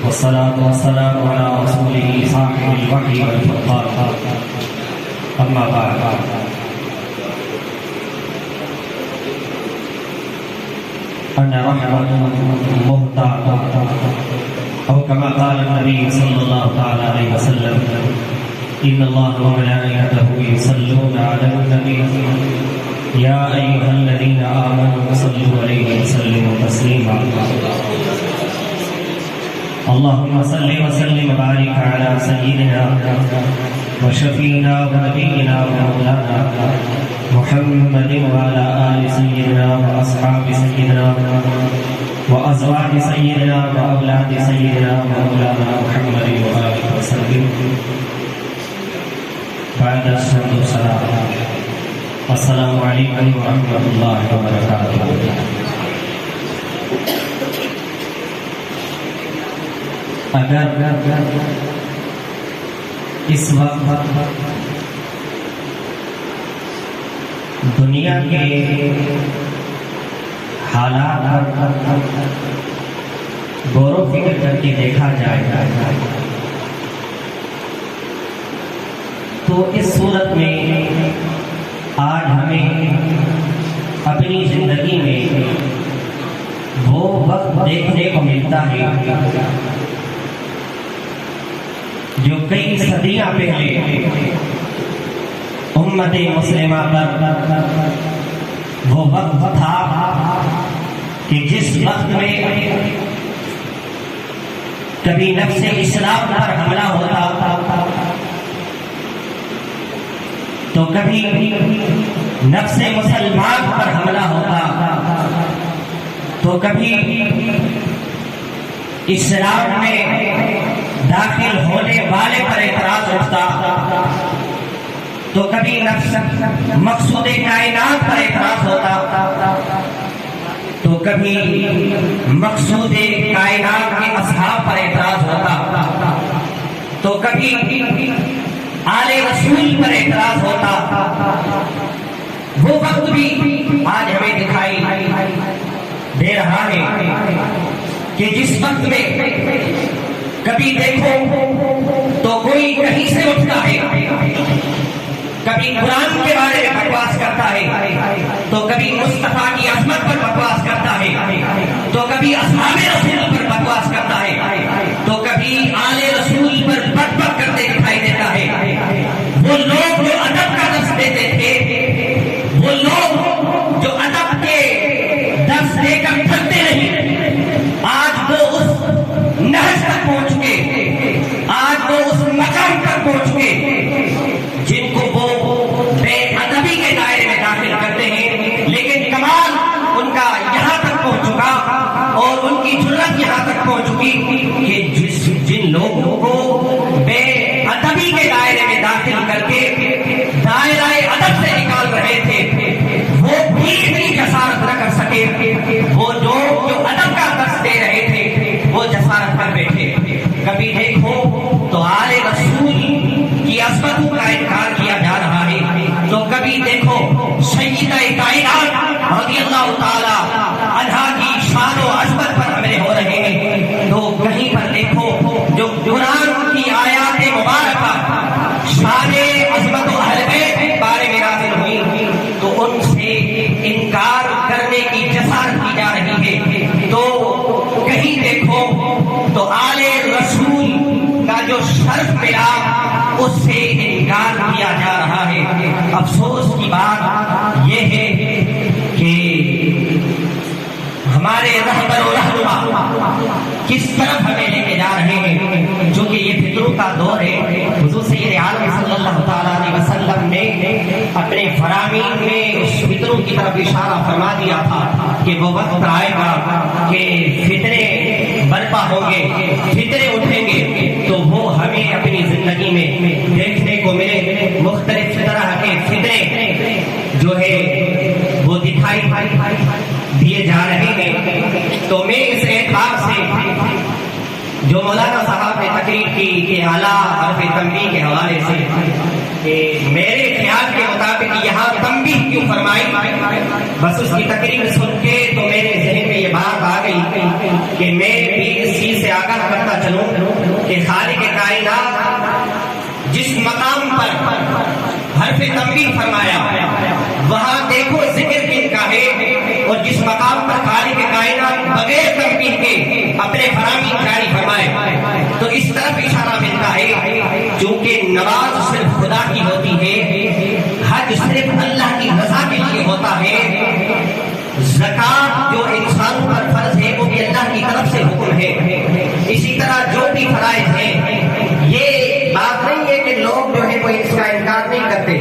والصلاة والسلام على رسوله صاحب الوحي والفرقان أما بعد أنا رحمة مهدى أو كما قال النبي صلى الله عليه وسلم إن الله وملائكته يصلون على النبي يا أيها الذين آمنوا صلوا عليه وسلموا تسليما اللهم صل وسلم وبارك على سيدنا وشفينا ونبينا ومولانا محمد وعلى آل سيدنا وأصحاب سيدنا وأزواج سيدنا وأولاد سيدنا ومولانا محمد وآله وسلم بعد الصلاة والسلام السلام علیکم ورحمۃ اللہ وبرکاتہ۔ اگر اس وقت دنیا کے حالات غور و فکر کر کے دیکھا جائے تو اس صورت میں آج ہمیں اپنی زندگی میں وہ وقت دیکھنے کو ملتا ہے جو کئی صدیاں پہلے امت مسلمہ پر وہ وقت تھا کہ جس وقت میں کبھی نفس اسلام پر حملہ ہوتا تو کبھی نفس مسلمان پر حملہ ہوتا تو کبھی اسلام میں داخل ہونے والے پر اعتراض اٹھتا تو کبھی نفس مقصود کائنات پر اعتراض ہوتا تو کبھی مقصود کائنات کے اصحاب پر اعتراض ہوتا تو کبھی آل رسول پر اعتراض ہوتا۔ وہ وقت بھی آج ہمیں دکھائی دے رہا ہے کہ جس وقت میں کبھی دیکھو تو کوئی کہیں سے اٹھتا ہے، کبھی قرآن کے بارے میں بکواس کرتا ہے تو کبھی مصطفیٰ کی عظمت پر بکواس کرتا ہے تو کبھی اصحاب رسول پر بکواس کرتا ہے تو کبھی آل رسول پر بک بک کرتے دکھائی دیتا ہے۔ وہ لوگ جو ادب کا درس دیتے تھے، وہ لوگ جو ادب کے درس دے کر تھکتے نہیں، آج وہ اس نہج تک پہنچ کے، آج وہ اس مقام تک پہنچ کے جن کو وہ بے ادبی کے دائرے میں داخل کرتے ہیں، لیکن کمال ان کا یہاں تک پہنچ چکا اور ان کی جرأت یہاں تک پہنچ چکی کہ جن لوگوں کو بے ادبی کے دائرے میں داخل کر کے دائرہ ادب سے نکال رہے تھے، وہ بھی اتنی جسارت نہ کر سکے، وہ جو ادب کا درس دے رہے تھے وہ جسارت کر بیٹھے۔ کبھی دیکھو تو آل رسول کی عظمتوں کا انکار کیا جا رہا ہے تو کبھی دیکھو سیدہ کائنات رضی اللہ تعالی عنہا کی شان و عظمت پر حملے ہو رہے ہیں تو کہیں پر دیکھو جو قرآن کی آیات مبارکہ شان عظمت و اہل بیت کے بارے میں نازل ہوئی تو ان سے انکار کرنے کی جسارت کی جا رہی ہے تو کہیں دیکھو تو آل رسول کا جو شرف ملا اس سے انکار کیا جا رہا ہے۔ افسوس کی بات یہ ہے کہ ہمارے رہبر و رہنما کس طرف ہمیں لے کے جا رہے ہیں، چونکہ یہ فطروں کا دور ہے۔ حضور سید عالم صلی اللہ تعالیٰ علیہ وسلم نے اپنے فرامین میں اس فطروں کی طرف اشارہ فرما دیا تھا کہ وہ وقت آئے گا کہ فتنے برپا ہوں گے، فتنے اٹھیں گے تو وہ ہمیں اپنی زندگی میں دیکھنے کو ملے۔ مختلف طرح کے فتنے جو ہے وہ دکھائی دیے جا رہے ہیں تو میں اس اعتبار سے جو مولانا صاحب نے تقریر کی کہ اعلیٰ حرف تنبیہ کے حوالے سے کہ میرے خیال کے مطابق یہاں تنبیہ کیوں فرمائی، بس اس کی تقریر سن کے تو میرے ذہن میں یہ بات آ گئی کہ میں بھی اس چیز سے آگاہ کرتا چلوں کہ خالق کائنات جس مقام پر حرف تنبیہ فرمایا وہاں دیکھو ذکر کن کا ہے، اور جس مقام پر خالق کائنات بغیر تنبیہ کے اپنے فرامین جاری فرمائے تو اس طرف اشارہ ملتا ہے چونکہ نماز صرف خدا کی ہوتی ہے، حج صرف اللہ کی رضا کے لیے ہوتا ہے، زکات جو انسانوں پر فرض ہے وہ بھی اللہ کی طرف سے حکم ہے، اسی طرح جو بھی فرائض ہیں یہ بات نہیں ہے کہ لوگ جو ہے وہ اس کا انکار نہیں کرتے،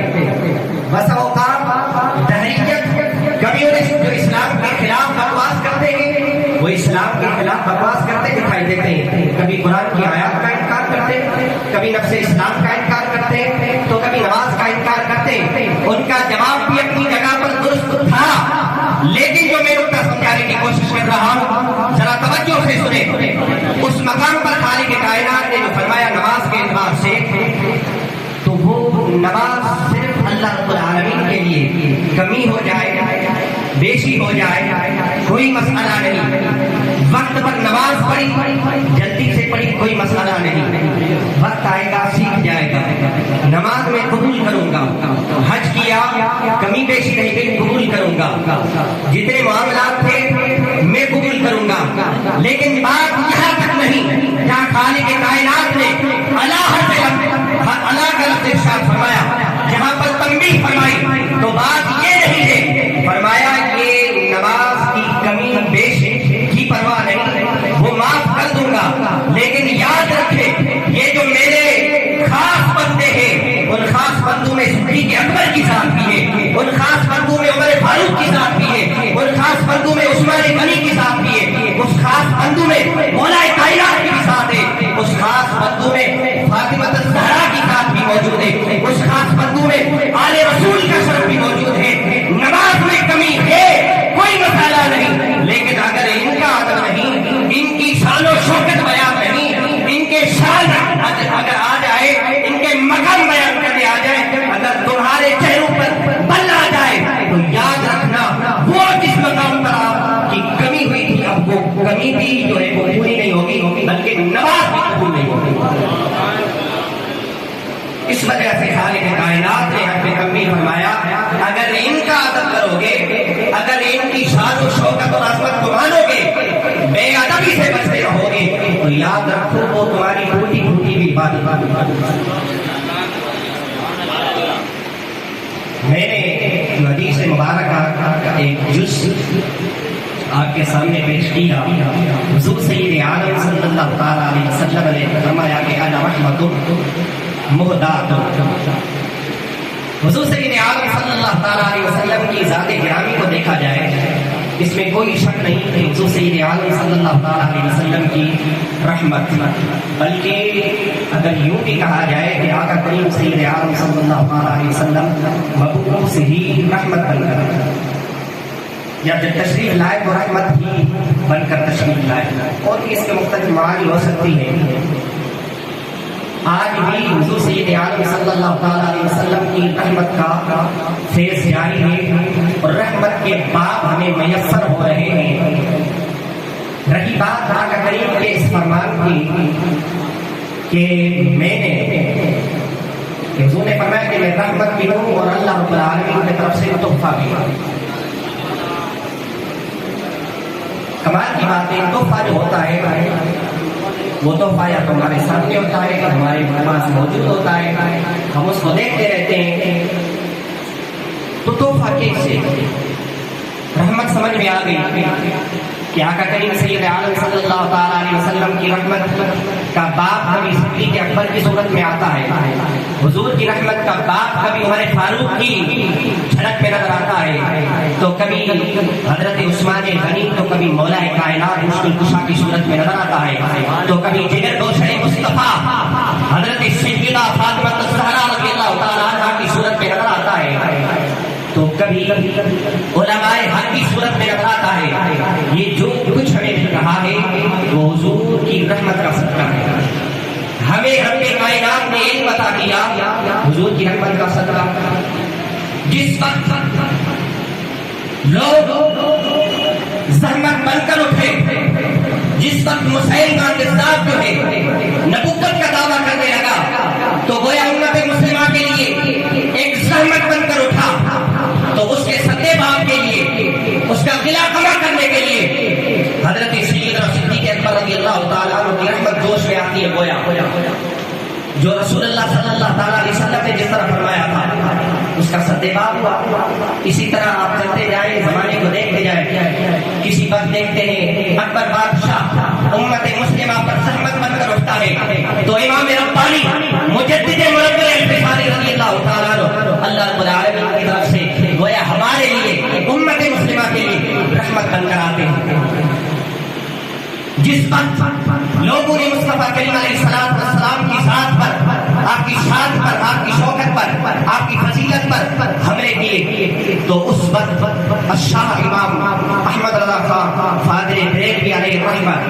بس اوقات تحریت کمیونسٹ جو اسلام کے خلاف بکواس کرتے ہیں وہ اسلام کے خلاف بکواس کرتے دکھائی دیتے ہیں، کبھی قرآن کی آیات کا انکار کرتے، کبھی نفس اسلام کا انکار کرتے تو کبھی نماز کا انکار کرتے، ان کا جواب بھی اپنی جگہ پر درست تھا، لیکن جو میں نقطہ سمجھانے کی کوشش کر رہا ہوں ذرا توجہ سے سنیں، اس مقام پر خالق کائنات نے جو فرمایا نماز کے اعتبار سے تو وہ نماز صرف اللہ رب العالمین کے لیے، کمی ہو جائے بیشی ہو جائے کوئی مسئلہ نہیں، وقت پر نماز پڑھی جلدی سے پڑھی کوئی مسئلہ نہیں، وقت آئے گا سیکھ جائے گا، نماز میں قبول کروں گا، حج کیا کمی بیشی رہ گئی قبول کروں گا، جتنے معاملات تھے میں قبول کروں گا، لیکن بات یہاں تک نہیں جہاں خالق کائنات نے اللہ کا لفظ ارشاد فرمایا، جہاں پر تنبیہ فرمائی تو بات یہ نہیں ہے، فرمایا کہ نماز کی کمی بیش کی پرواہ نہیں، وہ معاف کر دوں گا، لیکن یاد رکھے یہ جو میرے خاص بندے ہیں ان خاص بندوں میں صدیق اکبر کی ذات بھی ہے، ان خاص بندوں میں عمر فاروق کی ذات بھی ہے، ان خاص بندوں میں عثمان غنی کی ذات بھی ہے، اس خاص بندوں میں مولا کائنات کی ذات ہے، اس خاص بندوں میں فاطمہ الزہرا کی ذات بھی موجود ہے، اس خاص بندوں میں آل رسول کا شرف بھی موجود ہے، نماز میں کمی ہے کوئی مسئلہ نہیں، لیکن اگر ان کا ادب نہیں، ان کی شان و شوکت بیان نہیں، ان کے شان اگر آ جائے، ان کے مقام بیان کرنے آ جائے، اگر تمہارے چہروں پر بل آ جائے تو یاد رکھنا وہ جس مقام پر آپ کی کمی ہوئی تھی اب وہ کمی بھی جو ہے وہ پوری نہیں ہوگی بلکہ نماز بھی قبول نہیں ہوگی۔ اس وجہ سے خالق کائنات نے ہم پہ تنبیہ فرمایا اگر ان کا ادب کرو گے، اگر ان کی شان و شوکت اور عظمت کو مانو گے، بے ادبی سے بچتے رہو گے تو یاد رکھو وہ تمہاری ٹوٹی ٹوٹی بھی بات۔ میں نے حدیث مبارکہ کا ایک جز آپ کے سامنے پیش کیا، حضور سید عالم صلی اللہ تعالی علیہ وسلم نے فرمایا کہ انا رحمت مہدات، حضور سید عالم صلی اللہ تعالی علیہ وسلم کی ذات گرامی کو دیکھا جائے اس میں کوئی شک نہیں کہ حضور سید عالم صلی اللہ تعالی علیہ وسلم کی رحمت، بلکہ اگر یوں بھی کہا جائے کہ آقا کریم سید عالم صلی اللہ تعالی علیہ وسلم مبعوث سے ہی رحمت بن کر، یا جب تشریف لائے تو رحمت ہی بن کر تشریف لائے، اور اس کے مختلف معانی ہو سکتی ہے۔ آج بھی حضور سید عالم صلی اللہ تعالی علیہ وسلم کی رحمت کا فیض جاری ہے اور رحمت کے باب ہمیں میسر ہو رہے ہیں۔ رہی بات آقا کریم کے اس فرمان کی کہ میں نے حضور نے فرمایا کہ میں رحمت بھی ہوں اور اللہ رب العالمین کی طرف سے تحفہ بھی ہوں۔ کمال کی بات ہے، تحفہ جو ہوتا ہے وہ تحفہ یا تو ہمارے سامنے ہوتا ہے، ہمارے پاس موجود ہوتا ہے، ہم اس کو دیکھتے رہتے ہیں، تو تحفہ کیسے؟ رحمت سمجھ میں آ گئی کہ آقا کریم سید عالم صلی اللہ تعالی علیہ وسلم کی رحمت کا باب کبھی صدیق اکبر کی صورت میں آتا ہے، حضور کی رحمت کا باب کبھی عمر فاروق کی جھلک میں نظر آتا ہے، تو کبھی حضرت عثمان غنی، تو کبھی مولا کائنات مشکل کشا کی صورت میں نظر آتا ہے، تو کبھی جگر گوشہ مصطفیٰ حضرت سیدہ فاطمہ الزہرا رضی اللہ تعالی عنہا کی صورت میں نظر آتا ہے، تو کبھی علماء حق کی صورت میں نظر آتا ہے۔ یہ جو کچھ ہمیں دکھ رہا ہے وہ حضور کی رحمت کا صدقہ ہے، ہمیں رب کائنات نے علم عطا کیا حضور کی رحمت کا صدقہ۔ جس وقت لوگ زحمت بن کر اٹھے مسلمان بزداد جو ہے نبوت کا دعویٰ کرنے لگا تو گویا امت مسلمہ کے لیے ایک زحمت بن کر اٹھا، تو اس کے سدے باب کے لیے، اس کا گلہ کما کرنے کے لیے حضرت سیدنا صدیق اکبر رضی اللہ تعالیٰ عنہ کی رحمت جوش میں آتی ہے. گویا جو رسول اللہ صلی اللہ تعالیٰ علیہ وسلم نے جس طرح فرمایا تھا اس کا سدباب ہوا. اسی طرح آپ چلتے جائیں، زمانے کو دیکھتے جائیں. کسی وقت دیکھتے ہیں اکبر بادشاہ امت مسلمہ پر زحمت بن کر اٹھتا ہے تو امام ربانی مجدد منور الفسانی رضی اللہ تعالیٰ عنہ اللہ رب العالمین کی طرف سے گویا ہمارے لیے امت مسلمہ کے لیے رحمت بن کر آتے ہیں. جس وقت لوگوں نے مصطفیٰ کریم علیہ السلام کی ذات پر، آپ کی شان پر، آپ کی شوکت پر، آپ کی فضیلت پر حملے کیے تو اس وقت شاہ امام احمد رضا خان فادر بریلوی علیہ رحمت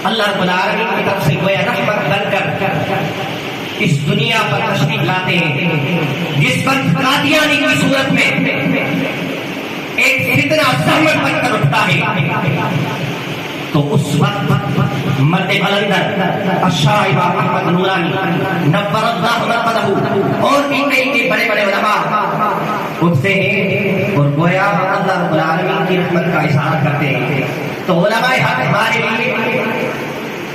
اللہ رب العالمین کی طرف سے گویا رحمت بن کر اس دنیا پر تشریف لاتے ہیں. جس وقت قادیانی کی صورت میں ایک فتنہ زحمت بن کر اٹھتا ہے تو اس وقت مرد بلندر الشاہ امام احمد نورانی نور اللہ مرقدہ اور بھی کئی بڑے بڑے علماء اٹھتے ہیں اور گویا اللہ رب العالمین کی رحمت کا اظہار کرتے ہیں. تو علماء حق ہمارے لیے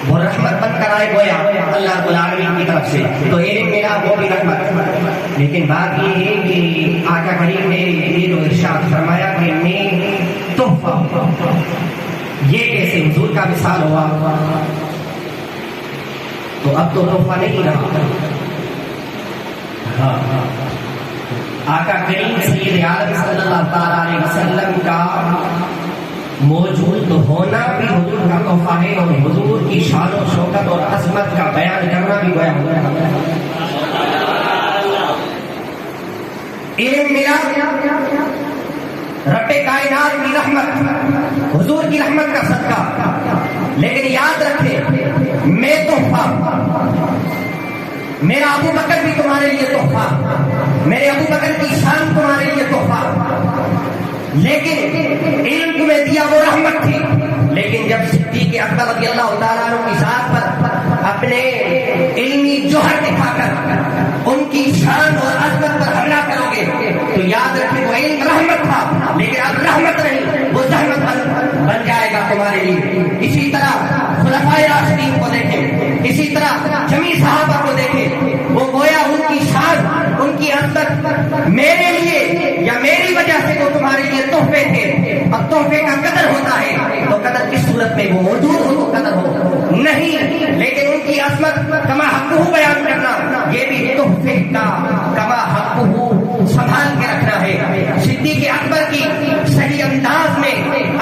وہ رحمت بن کر آئے گویا اللہ رب العالمین کی طرف سے. تو علم ملا وہ بھی رحمت. لیکن بات یہ ہے کہ آقا کریم نے یہ ارشاد فرمایا کہ میں تحفہ، یہ کیسے حضور کا مثال ہوا تو اب تو تحفہ نہیں رہا. آقا کریم سید عالم صلی اللہ تعالی علیہ وسلم کا موجود ہونا بھی حضور کا تحفہ ہے اور حضور کی شان و شوکت اور عظمت کا بیان کرنا بھی گویا علم ملا رب کائنات کی رحمت، حضور کی رحمت کا صدقہ. لیکن یاد رکھیں میں تحفہ، میرا ابو بکر بھی تمہارے لیے تحفہ، میرے ابو بکر کی شان تمہارے لیے تحفہ. لیکن علم تمہیں دیا وہ رحمت تھی. لیکن جب صدیق اکبر رضی اللہ تعالیٰ عنہ کی ذات پر اپنے علمی جوہر دکھا کر ان کی شان اور عظمت پر حملہ کرو گے تو یاد رکھیں وہ علم رحمت تھا، لیکن اب رحمت نہیں، وہ زحمت بن جائے گا تمہارے لیے. اسی طرح خلفائے راشدین کو دیکھیں، اسی طرح جمیع صحابہ کو دیکھیں، وہ گویا ان کی شان، ان کی عظمت میرے لیے یا میری وجہ سے وہ تمہارے لیے تحفے تھے. اب تحفے کا قدر ہوتا ہے تو قدر کس صورت میں وہ موجود ہو تو قدر ہو نہیں، لیکن ان کی عظمت کما حقہ بیان کرنا یہ بھی تحفے کا کما حقہ سنبھال کے رکھنا ہے. صدیق اکبر کی صحیح انداز میں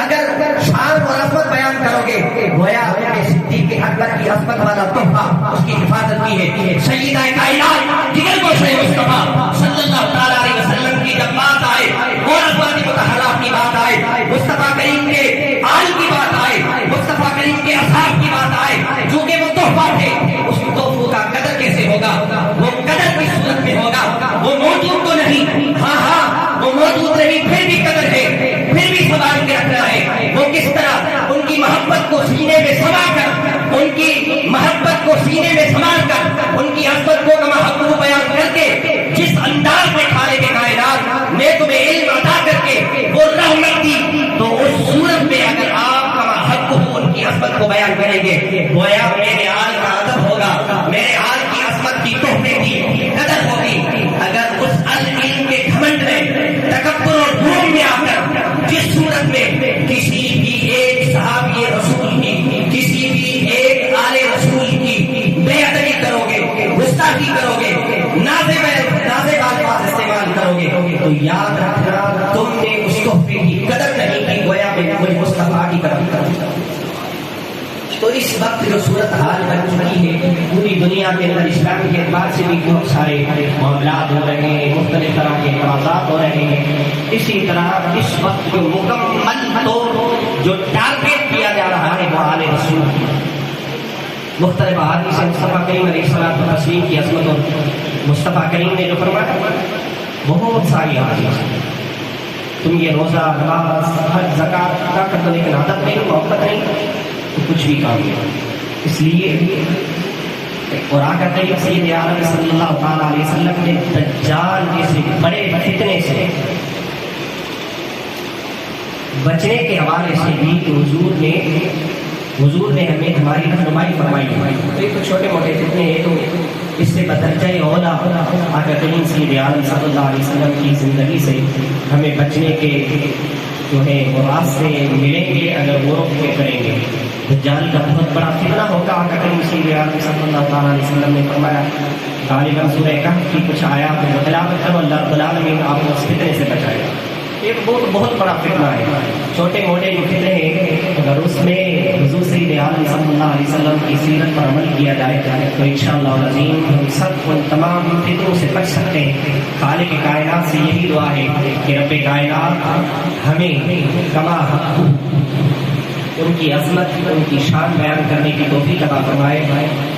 اگر شان اور عظمت بیان کرو گے گویا صدیق اکبر کی عظمت والا تحفہ اس کی حفاظت کی ہے. سیدہ کائنات جگر گوشہ مصطفیٰ صلی اللہ تعالی علیہ وسلم کی جب بات آئے اور ازواج مطہرات کی بات آئے، مصطفیٰ کریم کے آل کی بات آئے، مصطفیٰ کریم کے اصحاب کی بات آئے، چونکہ وہ تحفہ تھے اس تحفوں کا قدر کیسے ہوگا؟ وہ قدر کی صورت میں ہوگا. وہ موجود تو نہیں، ہاں وہ موجود نہیں، پھر بھی قدر ہے، پھر بھی سنبھال کے رکھنا ہے. وہ کس طرح ان کی محبت کو سینے میں سما کر، ان کی محبت کو سینے میں سنبھال کر، ان کی عظمت کو کما حقہ بیان کر کے جس انداز میں خالق کائنات نے تمہیں علم عطا کر کے وہ رحمت دی تو اس صورت میں اگر آپ کما حقہ ان کی عظمت کو بیان کریں گے گویا میرے آل کا ادب ہوگا، میرے آل کی عظمت کی تحفے کی قدر ہوگی. اگر اس علم کے گھمنڈ میں تکبر اور غرور میں آ کر جس صورت میں کسی بھی ایک صحابی رسول کی، کسی بھی ایک آل رسول کی بے ادبی کرو گے، گستاخی کرو گے، نازب الفاظ استعمال کرو گے تو یاد رکھنا تم نے اس تحفے کی قدر نہیں کی، گویا میں مجھے مصطفیٰ کی قدر کروں. تو اس وقت جو صورت حال بن چکی ہے پوری دنیا کے اندر اسلام کے اعتبار سے بھی بہت سارے معاملات ہو رہے ہیں، مختلف طرح کے اعتراضات ہو رہے ہیں. اسی طرح اس وقت جو مکمل طور جو ٹارگیٹ کیا جا رہا ہے وہ آل رسول مختلف احادیث مصطفیٰ کریم علیہ الصلوۃ والتسلیم کی عظمت اور مصطفیٰ کریم نے جو فرمایا بہت ساری احادیث. تم یہ روزہ، نماز، حج، زکات ادا کرتے لیکن عادت نہیں، محبت نہیں. تو کچھ بھی کامیاب. اس لیے اور آقا کریم سید عالم صلی اللہ تعالیٰ علیہ وسلم نے دجال جیسے بڑے فتنے سے بچنے کے حوالے سے بھی کہ حضور نے ہمیں ہماری رہنمائی فرمائی ہے. تو یہ تو چھوٹے موٹے فتنے ہیں، تو اس سے بدرجہ اولا آقا کریم سید عالم صلی اللہ علیہ وسلم کی زندگی سے ہمیں بچنے کے جو ہے وہ راستے ملیں گے اگر وہ روک کریں گے. دجال کا بہت بڑا فتنہ ہوگا. آقا کریم سید عالم صلی اللہ تعالیٰ علیہ وسلم نے فرمایا غالباً سورہ کہف کی کچھ آیات میں تلاوت کرو، اللہ رب العالمین آپ کو اس فتنے سے بچائے. ایک بہت بڑا فتنہ ہے. چھوٹے موٹے جو فتنے ہیں اگر اس میں حضور سید عالم صلی اللہ علیہ وسلم کی سیرت پر عمل کیا جائے تو انشاءاللہ العظیم ہم سب ان تمام فتنوں سے بچ سکتے ہیں. خالق کائنات سے یہی دعا ہے کہ رب کائنات ہمیں کما حق ان کی عظمت ان کی شان بیان کرنے کی توفیق عطا فرمائے،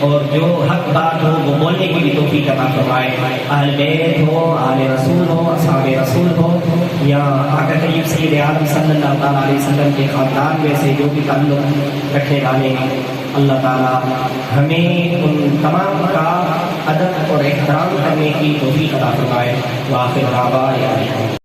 اور جو حق بات ہو وہ بولنے کی بھی توفیق عطا فرمائے. اہل بیت ہو، آل رسول ہو، اصحاب رسول ہو، یا آقا کریم سید عالم صلی اللہ تعالیٰ علیہ وسلم کے خاندان میں سے جو بھی تعلق رکھنے والے ہیں، اللہ تعالیٰ ہمیں ان تمام کا ادب اور احترام کرنے کی توفیق عطا فرمائے. وآخر دعوانا